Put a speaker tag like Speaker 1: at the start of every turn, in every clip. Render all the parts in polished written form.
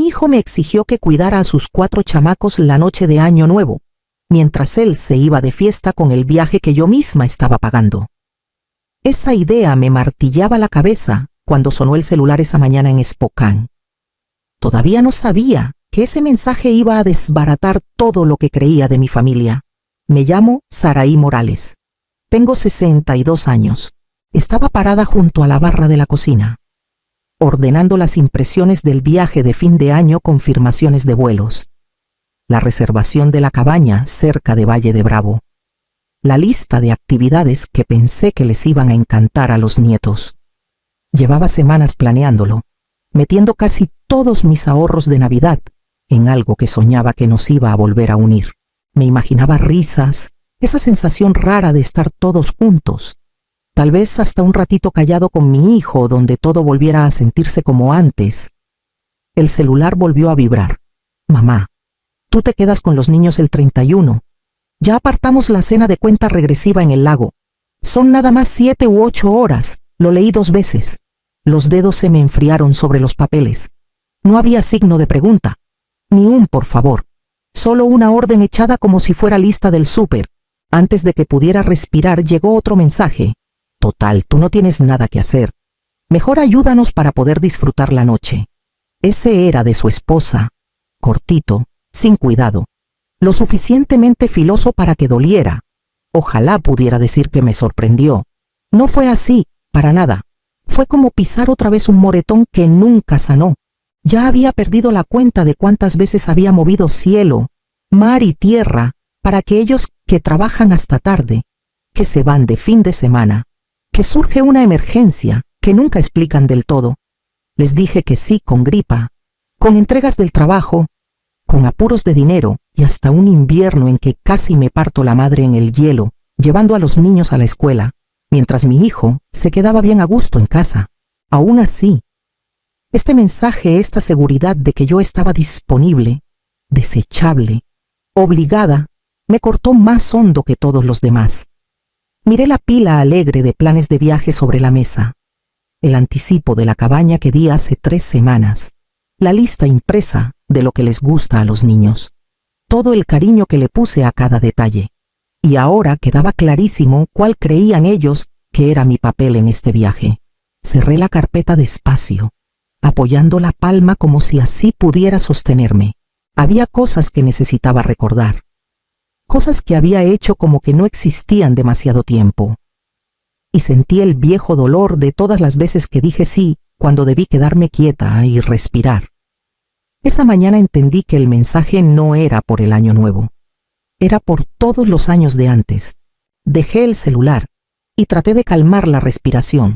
Speaker 1: hijo me exigió que cuidara a sus 4 chamacos la noche de Año Nuevo, mientras él se iba de fiesta con el viaje que yo misma estaba pagando. Esa idea me martillaba la cabeza cuando sonó el celular esa mañana en Spokane. Todavía no sabía que ese mensaje iba a desbaratar todo lo que creía de mi familia. Me llamo Saraí Morales. Tengo 62 años. Estaba parada junto a la barra de la cocina, ordenando las impresiones del viaje de fin de año, confirmaciones de vuelos, la reservación de la cabaña cerca de Valle de Bravo, la lista de actividades que pensé que les iban a encantar a los nietos. Llevaba semanas planeándolo, metiendo casi todos mis ahorros de Navidad en algo que soñaba que nos iba a volver a unir. Me imaginaba risas, esa sensación rara de estar todos juntos, tal vez hasta un ratito callado con mi hijo donde todo volviera a sentirse como antes. El celular volvió a vibrar. Mamá, tú te quedas con los niños el 31. Ya apartamos la cena de cuenta regresiva en el lago. Son nada más 7 u 8 horas. Lo leí 2 veces. Los dedos se me enfriaron sobre los papeles. No había signo de pregunta, ni un por favor. Solo una orden echada como si fuera lista del súper. Antes de que pudiera respirar llegó otro mensaje. Total, tú no tienes nada que hacer. Mejor ayúdanos para poder disfrutar la noche. Ese era de su esposa. Cortito, sin cuidado. Lo suficientemente filoso para que doliera. Ojalá pudiera decir que me sorprendió. No fue así, para nada. Fue como pisar otra vez un moretón que nunca sanó. Ya había perdido la cuenta de cuántas veces había movido cielo, mar y tierra para que ellos que trabajan hasta tarde, que se van de fin de semana, que surge una emergencia que nunca explican del todo. Les dije que sí con gripa, con entregas del trabajo, con apuros de dinero y hasta un invierno en que casi me parto la madre en el hielo, llevando a los niños a la escuela, mientras mi hijo se quedaba bien a gusto en casa. Aún así, este mensaje, esta seguridad de que yo estaba disponible, desechable, obligada, me cortó más hondo que todos los demás. Miré la pila alegre de planes de viaje sobre la mesa, el anticipo de la cabaña que di hace 3 semanas, la lista impresa de lo que les gusta a los niños, todo el cariño que le puse a cada detalle. Y ahora quedaba clarísimo cuál creían ellos que era mi papel en este viaje. Cerré la carpeta despacio, apoyando la palma como si así pudiera sostenerme. Había cosas que necesitaba recordar, cosas que había hecho como que no existían demasiado tiempo. Y sentí el viejo dolor de todas las veces que dije sí cuando debí quedarme quieta y respirar. Esa mañana entendí que el mensaje no era por el Año Nuevo. Era por todos los años de antes. Dejé el celular y traté de calmar la respiración,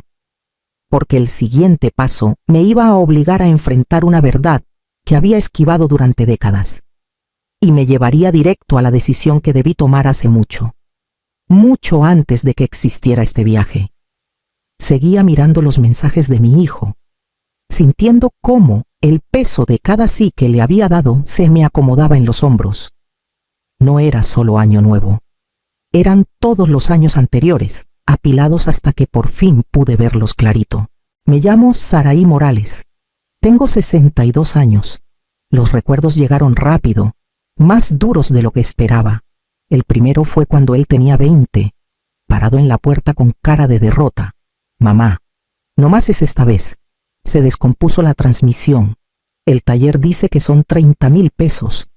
Speaker 1: porque el siguiente paso me iba a obligar a enfrentar una verdad que había esquivado durante décadas, y me llevaría directo a la decisión que debí tomar hace mucho, mucho antes de que existiera este viaje. Seguía mirando los mensajes de mi hijo, sintiendo cómo el peso de cada sí que le había dado se me acomodaba en los hombros. No era solo Año Nuevo. Eran todos los años anteriores, apilados hasta que por fin pude verlos clarito. Me llamo Saraí Morales. Tengo 62 años. Los recuerdos llegaron rápido, más duros de lo que esperaba. El primero fue cuando él tenía 20, parado en la puerta con cara de derrota. Mamá, no más es esta vez. Se descompuso la transmisión. El taller dice que son 30,000 pesos.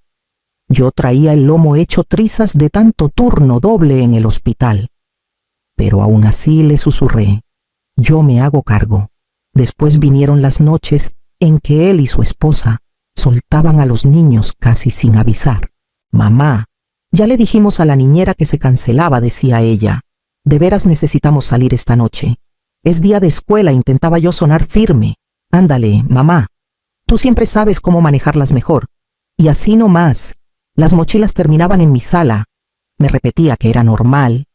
Speaker 1: Yo traía el lomo hecho trizas de tanto turno doble en el hospital. Pero aún así le susurré, yo me hago cargo. Después vinieron las noches en que él y su esposa soltaban a los niños casi sin avisar. Mamá, ya le dijimos a la niñera que se cancelaba, decía ella. De veras necesitamos salir esta noche. Es día de escuela, intentaba yo sonar firme. Ándale, mamá, tú siempre sabes cómo manejarlas mejor. Y así no más. Las mochilas terminaban en mi sala. Me repetía que era normal,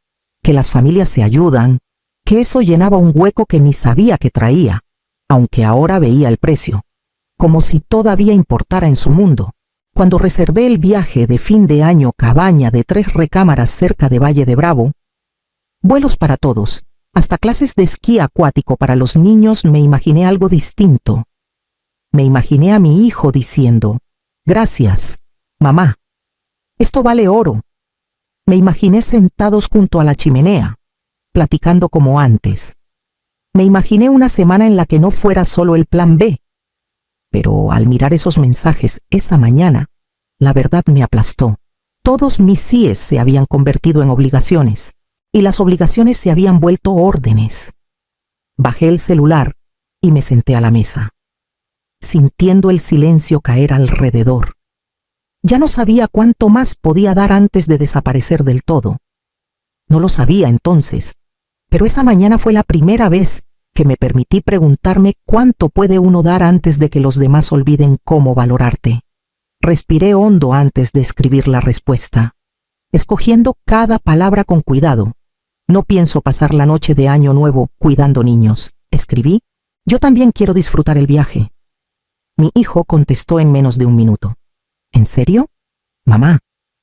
Speaker 1: que las familias se ayudan, que eso llenaba un hueco que ni sabía que traía, aunque ahora veía el precio, como si todavía importara en su mundo. Cuando reservé el viaje de fin de año, cabaña de 3 recámaras cerca de Valle de Bravo, vuelos para todos, hasta clases de esquí acuático para los niños, me imaginé algo distinto. Me imaginé a mi hijo diciendo: «Gracias, mamá. Esto vale oro». Me imaginé sentados junto a la chimenea, platicando como antes. Me imaginé una semana en la que no fuera solo el plan B. Pero al mirar esos mensajes esa mañana, la verdad me aplastó. Todos mis síes se habían convertido en obligaciones, y las obligaciones se habían vuelto órdenes. Bajé el celular y me senté a la mesa, sintiendo el silencio caer alrededor. Ya no sabía cuánto más podía dar antes de desaparecer del todo. No lo sabía entonces, pero esa mañana fue la primera vez que me permití preguntarme cuánto puede uno dar antes de que los demás olviden cómo valorarte. Respiré hondo antes de escribir la respuesta, escogiendo cada palabra con cuidado. No pienso pasar la noche de Año Nuevo cuidando niños, escribí. Yo también quiero disfrutar el viaje. Mi hijo contestó en menos de un minuto. ¿En serio? Mamá,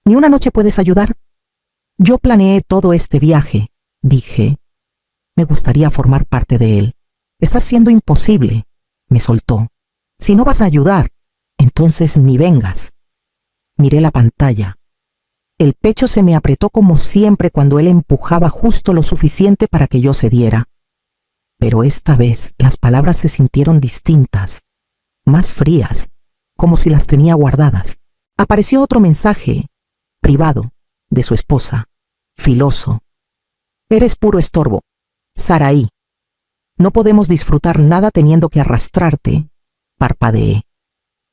Speaker 1: ¿ni una noche puedes ayudar? Yo planeé todo este viaje, dije. Me gustaría formar parte de él. Está siendo imposible, me soltó. Si no vas a ayudar, entonces ni vengas. Miré la pantalla. El pecho se me apretó como siempre cuando él empujaba justo lo suficiente para que yo cediera. Pero esta vez las palabras se sintieron distintas, más frías, como si las tenía guardadas. Apareció otro mensaje, privado, de su esposa, filoso. Eres puro estorbo, Saraí. No podemos disfrutar nada teniendo que arrastrarte, parpadeé.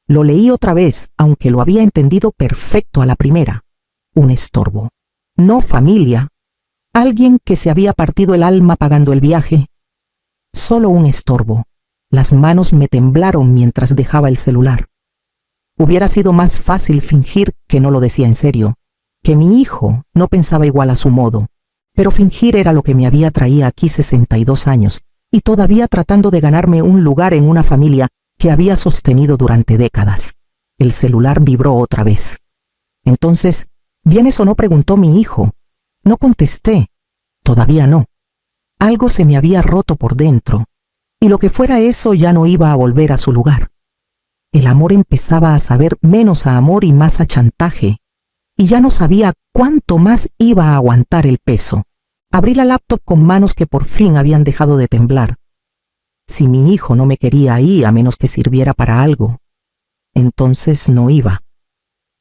Speaker 1: Lo leí otra vez, aunque lo había entendido perfecto a la primera. Un estorbo. No familia. Alguien que se había partido el alma pagando el viaje. Solo un estorbo. Las manos me temblaron mientras dejaba el celular. Hubiera sido más fácil fingir que no lo decía en serio, que mi hijo no pensaba igual a su modo, pero fingir era lo que me había traído aquí 62 años, y todavía tratando de ganarme un lugar en una familia que había sostenido durante décadas. El celular vibró otra vez. Entonces, ¿vienes o no?, preguntó mi hijo. No contesté. Todavía no. Algo se me había roto por dentro, y lo que fuera eso ya no iba a volver a su lugar. El amor empezaba a saber menos a amor y más a chantaje, y ya no sabía cuánto más iba a aguantar el peso. Abrí la laptop con manos que por fin habían dejado de temblar. Si mi hijo no me quería ahí a menos que sirviera para algo, entonces no iba.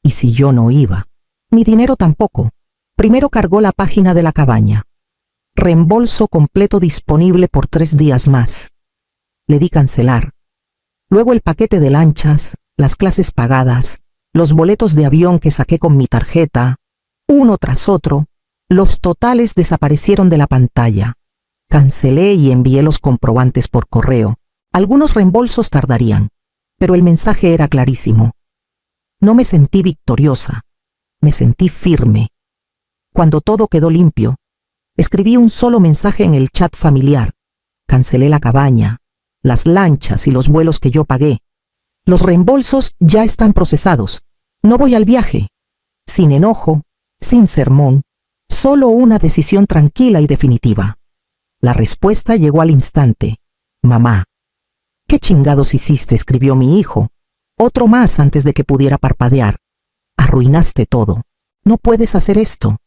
Speaker 1: Y si yo no iba, mi dinero tampoco. Primero cargó la página de la cabaña. Reembolso completo disponible por 3 días más. Le di cancelar. Luego el paquete de lanchas, las clases pagadas, los boletos de avión que saqué con mi tarjeta, uno tras otro, los totales desaparecieron de la pantalla. Cancelé y envié los comprobantes por correo. Algunos reembolsos tardarían, pero el mensaje era clarísimo. No me sentí victoriosa, me sentí firme. Cuando todo quedó limpio, escribí un solo mensaje en el chat familiar. Cancelé la cabaña, las lanchas y los vuelos que yo pagué. Los reembolsos ya están procesados. No voy al viaje. Sin enojo, sin sermón, solo una decisión tranquila y definitiva. La respuesta llegó al instante. Mamá. ¿Qué chingados hiciste?, escribió mi hijo. Otro más antes de que pudiera parpadear. Arruinaste todo. No puedes hacer esto.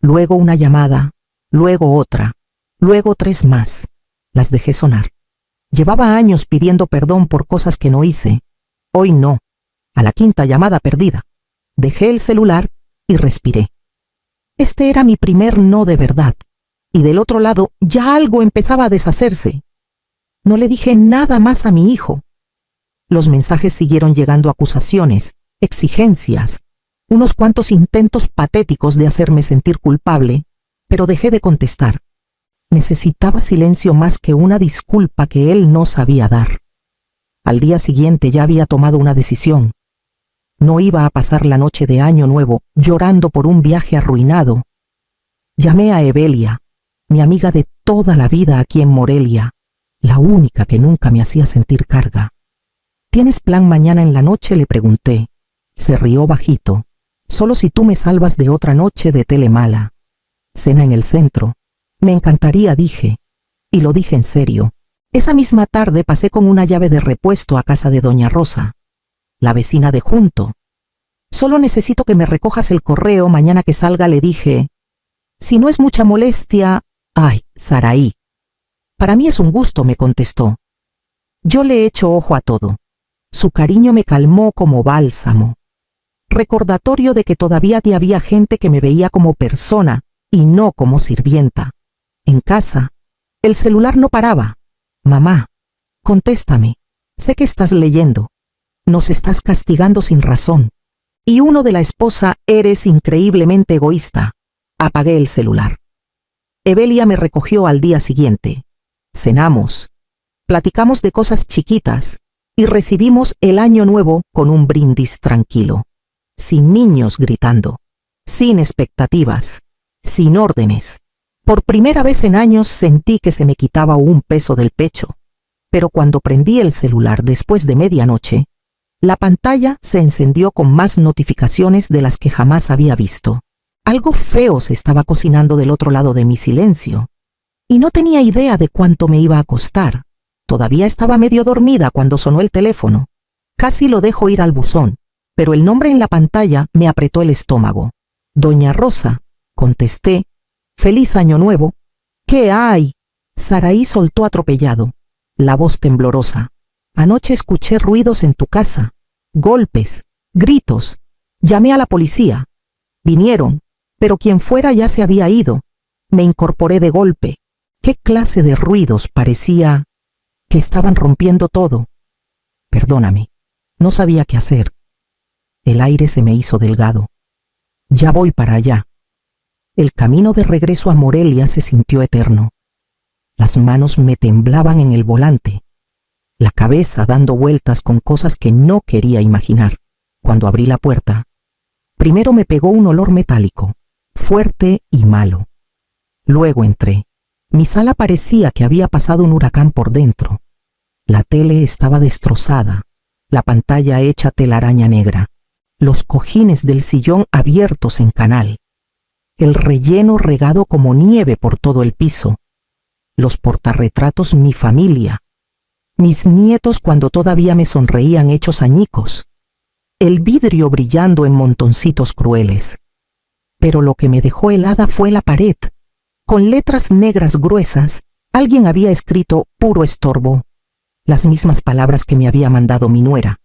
Speaker 1: Luego una llamada, luego otra, luego 3 más. Las dejé sonar. Llevaba años pidiendo perdón por cosas que no hice. Hoy no. A la 5ª llamada perdida. Dejé el celular y respiré. Este era mi primer no de verdad. Y del otro lado ya algo empezaba a deshacerse. No le dije nada más a mi hijo. Los mensajes siguieron llegando, acusaciones, exigencias, unos cuantos intentos patéticos de hacerme sentir culpable, pero dejé de contestar. Necesitaba silencio más que una disculpa que él no sabía dar. Al día siguiente ya había tomado una decisión. No iba a pasar la noche de Año Nuevo llorando por un viaje arruinado. Llamé a Evelia, mi amiga de toda la vida aquí en Morelia, la única que nunca me hacía sentir carga. ¿Tienes plan mañana en la noche?, le pregunté. Se rió bajito. Solo si tú me salvas de otra noche de tele mala. Cena en el centro. Me encantaría, dije. Y lo dije en serio. Esa misma tarde pasé con una llave de repuesto a casa de doña Rosa, la vecina de junto. Solo necesito que me recojas el correo mañana que salga, le dije. Si no es mucha molestia... Ay, Saraí. Para mí es un gusto, me contestó. Yo le echo ojo a todo. Su cariño me calmó como bálsamo. Recordatorio de que todavía había gente que me veía como persona y no como sirvienta. En casa, el celular no paraba. Mamá, contéstame. Sé que estás leyendo. Nos estás castigando sin razón. Y uno de la esposa, eres increíblemente egoísta. Apagué el celular. Evelia me recogió al día siguiente. Cenamos. Platicamos de cosas chiquitas y recibimos el año nuevo con un brindis tranquilo. Sin niños gritando. Sin expectativas. Sin órdenes. Por primera vez en años sentí que se me quitaba un peso del pecho. Pero cuando prendí el celular después de medianoche, la pantalla se encendió con más notificaciones de las que jamás había visto. Algo feo se estaba cocinando del otro lado de mi silencio. Y no tenía idea de cuánto me iba a costar. Todavía estaba medio dormida cuando sonó el teléfono. Casi lo dejo ir al buzón, pero el nombre en la pantalla me apretó el estómago. Doña Rosa, contesté. Feliz año nuevo. ¿Qué hay? Saraí soltó atropellado, la voz temblorosa. Anoche escuché ruidos en tu casa, golpes, gritos. Llamé a la policía. Vinieron, pero quien fuera ya se había ido. Me incorporé de golpe. ¿Qué clase de ruidos? Parecía que estaban rompiendo todo. Perdóname, no sabía qué hacer. El aire se me hizo delgado. Ya voy para allá. El camino de regreso a Morelia se sintió eterno. Las manos me temblaban en el volante, la cabeza dando vueltas con cosas que no quería imaginar. Cuando abrí la puerta, primero me pegó un olor metálico, fuerte y malo. Luego entré. Mi sala parecía que había pasado un huracán por dentro. La tele estaba destrozada, la pantalla hecha telaraña negra, los cojines del sillón abiertos en canal, el relleno regado como nieve por todo el piso, los portarretratos mi familia, mis nietos cuando todavía me sonreían hechos añicos, el vidrio brillando en montoncitos crueles. Pero lo que me dejó helada fue la pared. Con letras negras gruesas, alguien había escrito puro estorbo. Las mismas palabras que me había mandado mi nuera.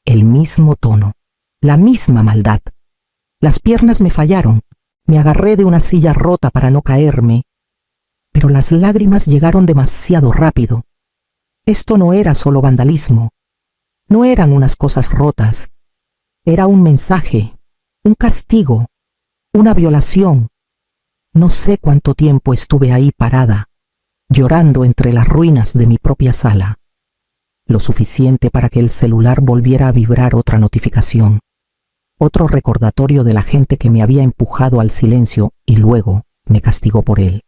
Speaker 1: El mismo tono. La misma maldad. Las piernas me fallaron. Me agarré de una silla rota para no caerme. Pero las lágrimas llegaron demasiado rápido. Esto no era solo vandalismo. No eran unas cosas rotas. Era un mensaje, un castigo, una violación. No sé cuánto tiempo estuve ahí parada, llorando entre las ruinas de mi propia sala. Lo suficiente para que el celular volviera a vibrar otra notificación. Otro recordatorio de la gente que me había empujado al silencio y luego me castigó por él.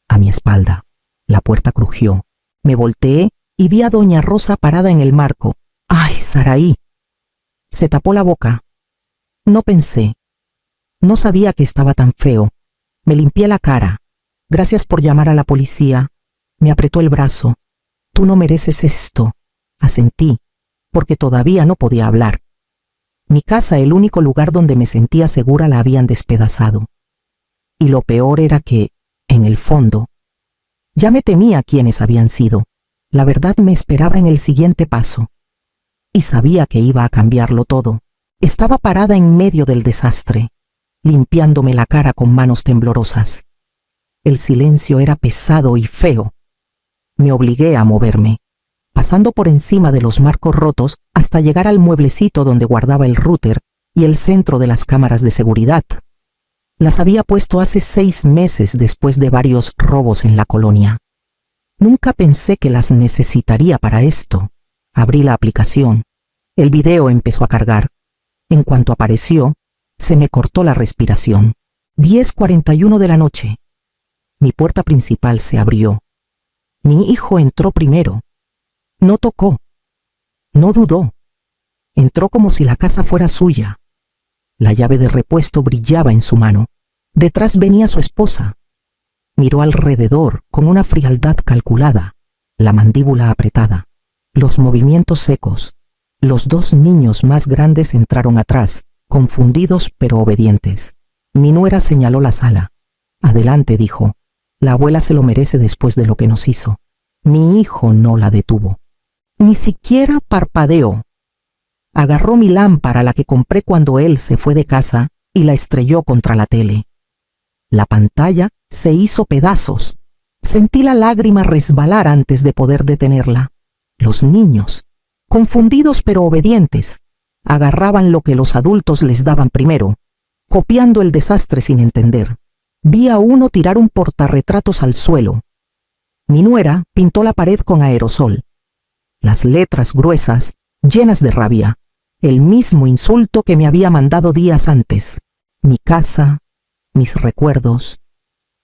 Speaker 1: A mi espalda, la puerta crujió. Me volteé y vi a doña Rosa parada en el marco. ¡Ay, Saraí! Se tapó la boca. No pensé. No sabía que estaba tan feo. Me limpié la cara. Gracias por llamar a la policía. Me apretó el brazo. Tú no mereces esto. Asentí, porque todavía no podía hablar. Mi casa, el único lugar donde me sentía segura, la habían despedazado. Y lo peor era que, en el fondo, ya me temía quiénes habían sido. La verdad me esperaba en el siguiente paso. Y sabía que iba a cambiarlo todo. Estaba parada en medio del desastre, limpiándome la cara con manos temblorosas. El silencio era pesado y feo. Me obligué a moverme, pasando por encima de los marcos rotos hasta llegar al mueblecito donde guardaba el router y el centro de las cámaras de seguridad. Las había puesto hace 6 meses después de varios robos en la colonia. Nunca pensé que las necesitaría para esto. Abrí la aplicación. El video empezó a cargar. En cuanto apareció, se me cortó la respiración. 10:41 de la noche. Mi puerta principal se abrió. Mi hijo entró primero. No tocó. No dudó. Entró como si la casa fuera suya. La llave de repuesto brillaba en su mano. Detrás venía su esposa. Miró alrededor con una frialdad calculada. la mandíbula apretada, los movimientos secos. Los dos niños más grandes entraron atrás, confundidos pero obedientes. Mi nuera señaló la sala. Adelante, dijo. La abuela se lo merece después de lo que nos hizo. Mi hijo no la detuvo. Ni siquiera parpadeó. Agarró mi lámpara, la que compré cuando él se fue de casa, y la estrelló contra la tele. La pantalla se hizo pedazos. Sentí la lágrima resbalar antes de poder detenerla. Los niños, confundidos pero obedientes, agarraban lo que los adultos les daban primero, copiando el desastre sin entender. Vi a uno tirar un portarretratos al suelo. Mi nuera pintó la pared con aerosol. Las letras gruesas, llenas de rabia, el mismo insulto que me había mandado días antes. Mi casa, mis recuerdos,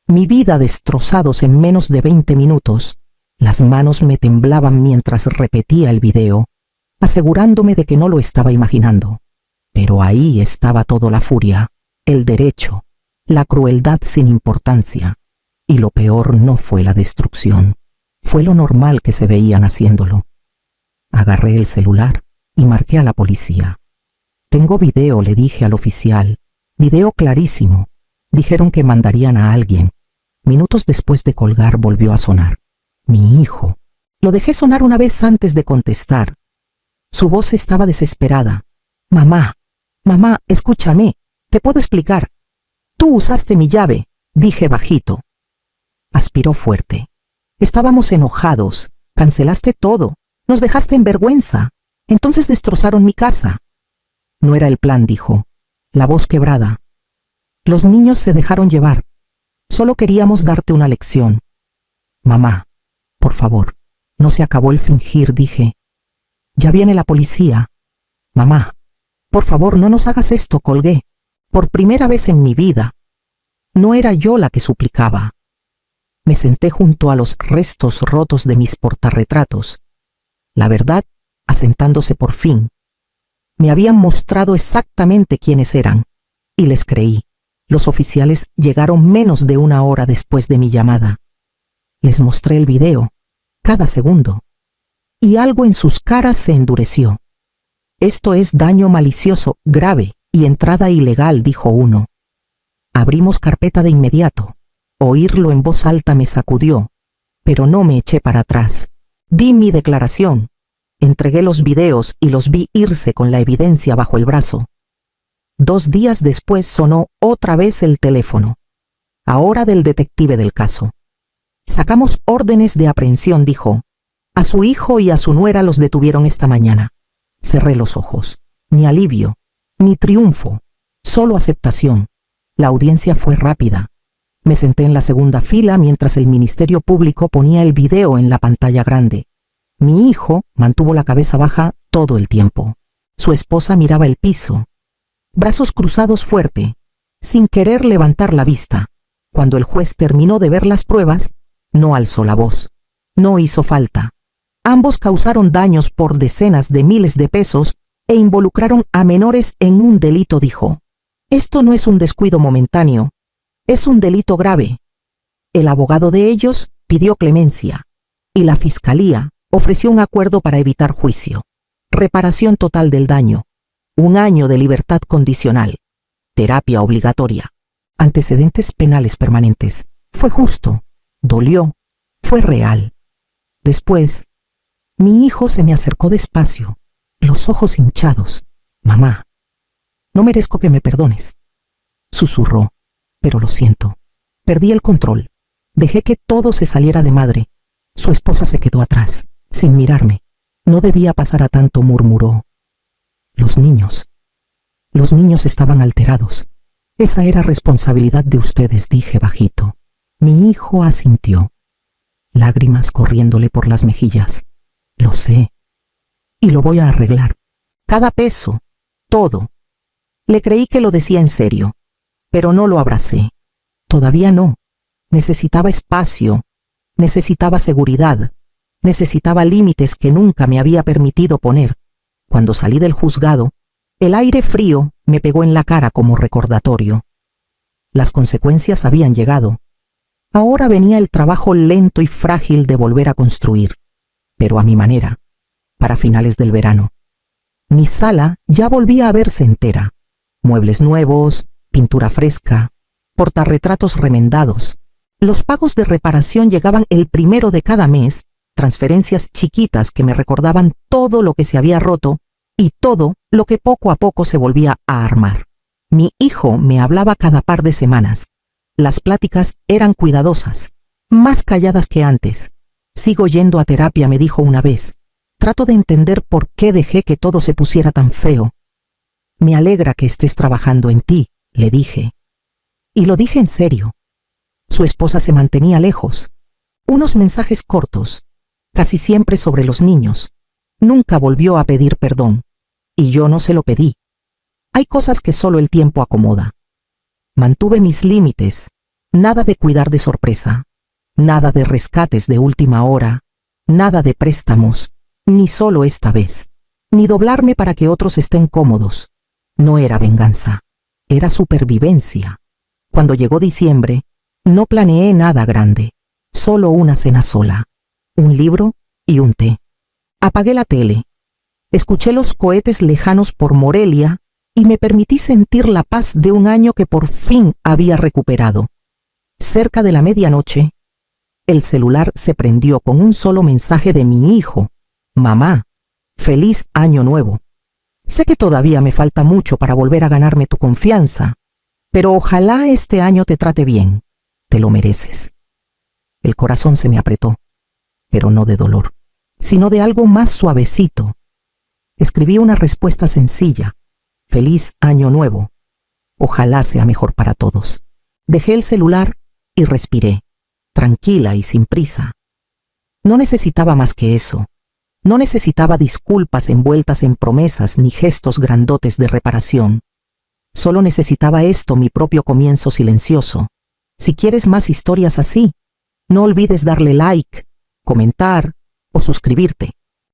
Speaker 1: mi vida destrozados en menos de 20 minutos. Las manos me temblaban mientras repetía el video, asegurándome de que no lo estaba imaginando. Pero ahí estaba toda la furia, el derecho, la crueldad sin importancia. Y lo peor no fue la destrucción, fue lo normal que se veían haciéndolo. Agarré el celular y marqué a la policía. Tengo video, le dije al oficial. Video clarísimo. Dijeron que mandarían a alguien. Minutos después de colgar volvió a sonar. Mi hijo. Lo dejé sonar una vez antes de contestar. Su voz estaba desesperada. Mamá, mamá, escúchame, te puedo explicar. Tú usaste mi llave, dije bajito. Aspiró fuerte. Estábamos enojados, cancelaste todo, nos dejaste en vergüenza, entonces destrozaron mi casa. No era el plan, dijo, la voz quebrada. Los niños se dejaron llevar. Solo queríamos darte una lección. Mamá, por favor, no se acabó el fingir, dije. Ya viene la policía. Mamá, por favor, no nos hagas esto, colgué. Por primera vez en mi vida. No era yo la que suplicaba. Me senté junto a los restos rotos de mis portarretratos. La verdad, asentándose por fin. Me habían mostrado exactamente quiénes eran, y les creí. Los oficiales llegaron menos de una hora después de mi llamada. Les mostré el video, cada segundo, y algo en sus caras se endureció. Esto es daño malicioso, grave y entrada ilegal, dijo uno. Abrimos carpeta de inmediato. Oírlo en voz alta me sacudió, pero no me eché para atrás. Di mi declaración. Entregué los videos y los vi irse con la evidencia bajo el brazo. 2 días después sonó otra vez el teléfono. Ahora del detective del caso. Sacamos órdenes de aprehensión, dijo. A su hijo y a su nuera los detuvieron esta mañana. Cerré los ojos. Ni alivio, ni triunfo, solo aceptación. La audiencia fue rápida. Me senté en la segunda fila mientras el Ministerio Público ponía el video en la pantalla grande. Mi hijo mantuvo la cabeza baja todo el tiempo. Su esposa miraba el piso, brazos cruzados fuerte, sin querer levantar la vista. Cuando el juez terminó de ver las pruebas, no alzó la voz. No hizo falta. Ambos causaron daños por decenas de miles de pesos e involucraron a menores en un delito, dijo. Esto no es un descuido momentáneo, es un delito grave. El abogado de ellos pidió clemencia y la fiscalía ofreció un acuerdo para evitar juicio, reparación total del daño, 1 año de libertad condicional, terapia obligatoria, antecedentes penales permanentes. Fue justo, dolió, fue real. Después, mi hijo se me acercó despacio, los ojos hinchados. Mamá, no merezco que me perdones. Susurró, pero lo siento. Perdí el control. Dejé que todo se saliera de madre. Su esposa se quedó atrás, sin mirarme. No debía pasar a tanto, murmuró. Los niños estaban alterados. Esa era responsabilidad de ustedes, dije bajito. Mi hijo asintió, lágrimas corriéndole por las mejillas. Lo sé, y lo voy a arreglar. Cada peso, todo. Le creí que lo decía en serio, pero no lo abracé. Todavía no. Necesitaba espacio, necesitaba seguridad, necesitaba límites que nunca me había permitido poner. Cuando salí del juzgado, el aire frío me pegó en la cara como recordatorio. Las consecuencias habían llegado. Ahora venía el trabajo lento y frágil de volver a construir. pero a mi manera, para finales del verano. Mi sala ya volvía a verse entera. Muebles nuevos, pintura fresca, portarretratos remendados. Los pagos de reparación llegaban el 1 de cada mes, transferencias chiquitas que me recordaban todo lo que se había roto y todo lo que poco a poco se volvía a armar. Mi hijo me hablaba cada par de semanas. Las pláticas eran cuidadosas, más calladas que antes. Sigo yendo a terapia, me dijo una vez. Trato de entender por qué dejé que todo se pusiera tan feo. Me alegra que estés trabajando en ti, le dije. Y lo dije en serio. Su esposa se mantenía lejos. Unos mensajes cortos, casi siempre sobre los niños. Nunca volvió a pedir perdón. Y yo no se lo pedí. Hay cosas que solo el tiempo acomoda. Mantuve mis límites. Nada de cuidar de sorpresa. Nada de rescates de última hora. Nada de préstamos. Ni solo esta vez. Ni doblarme para que otros estén cómodos. No era venganza. Era supervivencia. Cuando llegó diciembre, no planeé nada grande. Solo una cena sola. Un libro y un té. Apagué la tele. Escuché los cohetes lejanos por Morelia y me permití sentir la paz de un año que por fin había recuperado. Cerca de la medianoche, el celular se prendió con un solo mensaje de mi hijo. Mamá, feliz año nuevo. Sé que todavía me falta mucho para volver a ganarme tu confianza, pero ojalá este año te trate bien. Te lo mereces. El corazón se me apretó, pero no de dolor, sino de algo más suavecito. Escribí una respuesta sencilla. Feliz año nuevo. Ojalá sea mejor para todos. Dejé el celular y respiré, tranquila y sin prisa. No necesitaba más que eso. No necesitaba disculpas envueltas en promesas ni gestos grandotes de reparación. Solo necesitaba esto, mi propio comienzo silencioso. Si quieres más historias así, no olvides darle like, comentar o suscribirte.